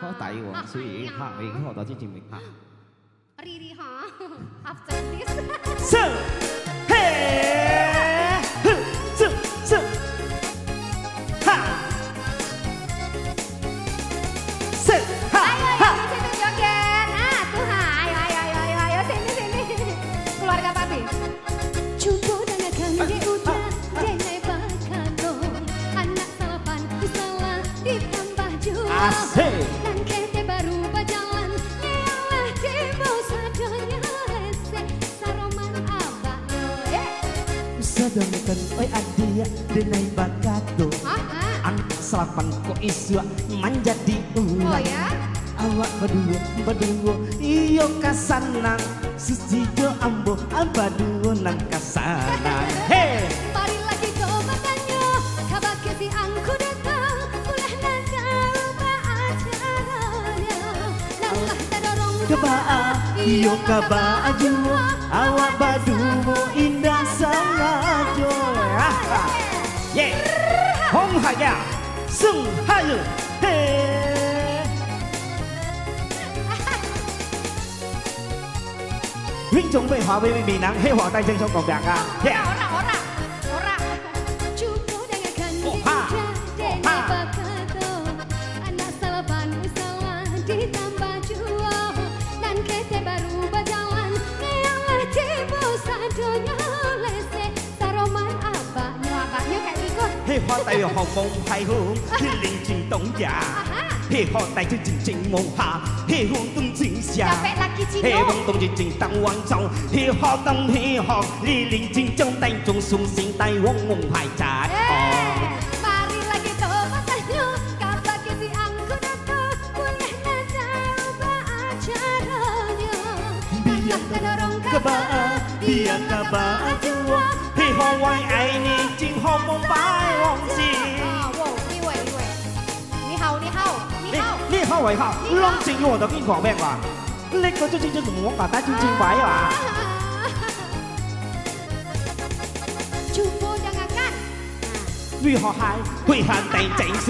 好大王，所以拍美好到真正美拍。Riri ha, after this. 是，嘿，是，哈，是，哈，哈。Ayo sini joget. Nah, tuh ha. Ayo sini. Keluarga Papi. Cukup dengarkan di udah denai bakado. Anak salapan salah ditambah jua. Asik. Dan kete baru berjalan. Ialah tiba sadonya lese. Saroman abah. Sadamakan oi adia denai bakado. Anak salapan kok iswa menjadi ulang. Oh ya? Awak berdua iyo kasanang susijo ambo berdua nang kasanang. Hey, Mari lagi coba tanya kabar si angku datang boleh nada ubah acaranya. Langkah terdorong kebaa iyo kabaa jua awak berdua indah sangat jo. Yeah, Hong Haya Sung Hayu. Hey. Huynh chúng về hòa với mình nắng hay hòa tay chân trong cổng đảng à? Yeah. Ora. Cukup dengarkan di udah denai bakado. Anak salapan salah ditambah jua. Dan kete baru berjalan. Ialah tiba sadonya lese. Saroman abahnya kayak ikut. Hey hòa tay hồng mông hai hướng khi linh trình tổng giả. Hey hòa tay chân trình mông hạ. Hey hướng tung chính xa. Capek lagi Hey Cino. bông tung trình tăng quang trọng. Hey hòa tâm hey hòa li linh trình trong tay trung sung sinh tay wong mông hai trái. Mari lagi coba tanya kabar si angku datang boleh nada ubah acaranya. Langkah terdorong Kebaa biar kabaa jua. Hey hòa quay ai ni trình hồng mông bài wong si. Wow, ni wei. Ni hao. 呢口為客，攏正我就邊狂咩話？呢個真同我爸爸真擺話。Cukup dengarkan. 如何係會限定整順？